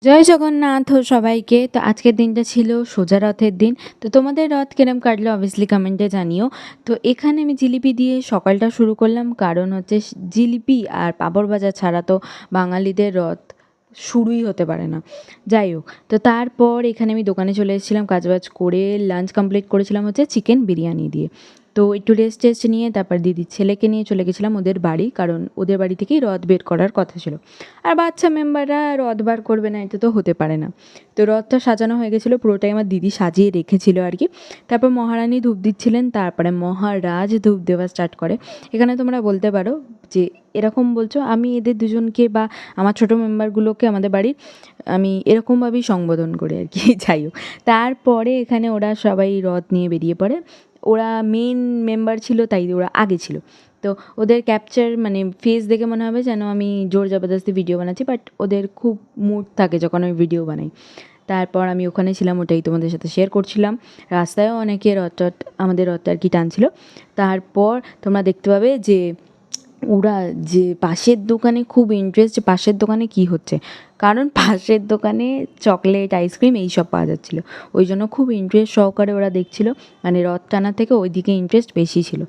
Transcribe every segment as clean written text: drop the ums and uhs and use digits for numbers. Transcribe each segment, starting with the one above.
জয় জগন্নাথ ও সবাইকে। তো আজকের দিনটা ছিল সোজা রথের দিন। তো তোমাদের রথ কিরম কাটলো অবভিয়াসলি কমেন্টে জানিও। তো এখানে আমি জিলিপি দিয়ে সকালটা শুরু করলাম, কারণ হচ্ছে জিলিপি আর পাঁপড় ভাজা ছাড়া তো বাঙালিদের রথ শুরুই হতে পারে না। যাই হোক, তো তারপর এখানে আমি দোকানে চলে এসেছিলাম, কাজবাজ করে লাঞ্চ কমপ্লিট করেছিলাম হচ্ছে চিকেন বিরিয়ানি দিয়ে। তো একটু রেস্ট টেস্ট নিয়ে তারপর দিদির ছেলেকে নিয়ে চলে গেছিলাম ওদের বাড়ি, কারণ ওদের বাড়ি থেকেই রথ বের করার কথা ছিল। আর বাচ্চা মেম্বাররা রথ বার করবে না, এটা তো হতে পারে না। তো রথটা সাজানো হয়ে গেছিলো, পুরোটাই আমার দিদি সাজিয়ে রেখেছিল আর কি। তারপর মহারানী ধূপ দিচ্ছিলেন, তারপরে মহারাজ ধূপ দেওয়া স্টার্ট করে। এখানে তোমরা বলতে পারো যে এরকম বলছো, আমি এদের দুজনকে বা আমার ছোটো মেম্বারগুলোকে আমাদের বাড়ির আমি এরকমভাবেই সম্বোধন করি আর কি। যাই হোক, তারপরে এখানে ওরা সবাই রথ নিয়ে বেরিয়ে পড়ে। ওরা মেন মেম্বার ছিল তাই ওরা আগে ছিল। তো ওদের ক্যাপচার মানে ফেস দেখে মনে হবে যেন আমি জোর জবরদস্তি ভিডিও বানাচ্ছি, বাট ওদের খুব মুড থাকে যখন আমি ভিডিও বানাই। তারপর আমি ওখানে ছিলাম, ওটাই তোমাদের সাথে শেয়ার করছিলাম। রাস্তায়ও অনেকে রথ আমাদের রথ আর কি টানছিল। তারপর তোমরা দেখতে পাবে যে ওরা যে পাশের দোকানে খুব ইন্টারেস্ট, পাশের দোকানে কী হচ্ছে, কারণ পাশের দোকানে চকলেট আইসক্রিম এইসব পাওয়া যাচ্ছিলো, ওই জন্য খুব ইন্টারেস্ট সহকারে ওরা দেখছিল। মানে রথ টানা থেকে ওই দিকে ইন্টারেস্ট বেশি ছিল।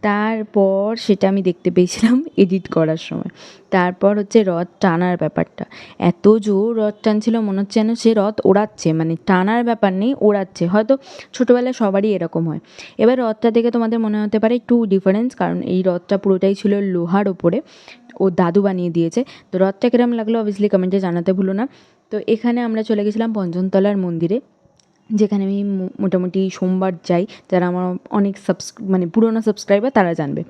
তারপর সেটা আমি দেখতে পেয়েছিলাম এডিট করার সময়। তারপর হচ্ছে রথ টানার ব্যাপারটা, এত জোর রথ টানছিল মনে হচ্ছে যেন সে রথ ওড়াচ্ছে, মানে টানার ব্যাপার নেই, ওড়াচ্ছে। হয়তো ছোটোবেলায় সবারই এরকম হয়। এবার রথটা দেখে তোমাদের মনে হতে পারে একটু ডিফারেন্স, কারণ এই রথটা পুরোটাই ছিল লোহার ওপরে, ও দাদু বানিয়ে দিয়েছে। তো রথটা কিরম লাগলো অবভিয়াসলি কমেন্টে জানাতে ভুলো না। তো এখানে আমরা চলে গেছিলাম পঞ্চমতলার মন্দিরে, যেখানে আমি মোটামুটি সোমবার যাই। যারা আমার অনেক মানে পুরোনো সাবস্ক্রাইবার তারা জানবে।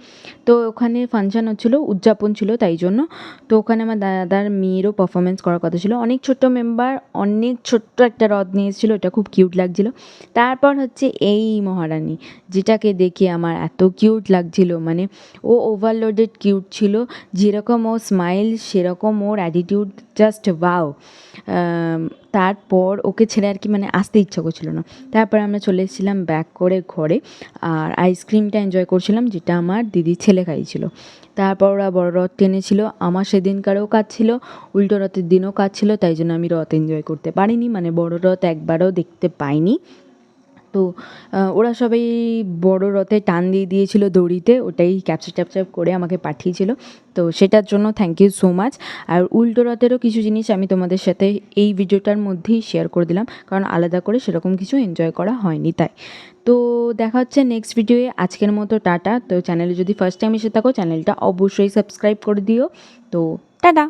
তো ওখানে ফাংশান হচ্ছিলো, উদযাপন ছিল তাই জন্য। তো ওখানে আমার দাদার মেয়েরও পারফরমেন্স করার কথা ছিল। অনেক ছোট্ট মেম্বার অনেক ছোট্ট একটা রথ নিয়ে এসেছিলো, এটা খুব কিউট লাগছিলো। তারপর হচ্ছে এই মহারানী, যেটাকে দেখে আমার এত কিউট লাগছিলো, মানে ও ওভারলোডেড কিউট ছিল। যেরকম ও স্মাইল সেরকম ওর অ্যাটিটিউড, জাস্ট ওয়াও। তারপর ওকে ছেড়ে আর কি মানে আসতে ইচ্ছা করছিল না। তারপর আমরা চলে এসেছিলাম ব্যাক করে ঘরে, আর আইসক্রিমটা এনজয় করছিলাম, যেটা আমার দিদির ছেলে খাইছিল। তারপর ওরা বড় রথ টেনেছিল, আমার সেদিনকারও কাজ ছিল, উল্টো রথের দিনও কাজ ছিল, তাই জন্য আমি রথ এনজয় করতে পারিনি, মানে বড় রথ একবারও দেখতে পাইনি। তো ওরা সবাই বড় রথে টান দিয়ে দিয়েছিল দড়িতে, ওটাই ক্যাপচার ট্যাপচার করে আমাকে পাঠিয়েছিল। তো সেটার জন্য থ্যাংক ইউ সো মাচ। আর উল্টো রথেরও কিছু জিনিস আমি তোমাদের সাথে এই ভিডিওটার মধ্যেই শেয়ার করে দিলাম, কারণ আলাদা করে সেরকম কিছু এনজয় করা হয়নি তাই। তো দেখা হচ্ছে নেক্সট ভিডিওয়ে। আজকের মতো টাটা। তো চ্যানেলে যদি ফার্স্ট টাইম এসে থাকো চ্যানেলটা অবশ্যই সাবস্ক্রাইব করে দিও। তো টাটা।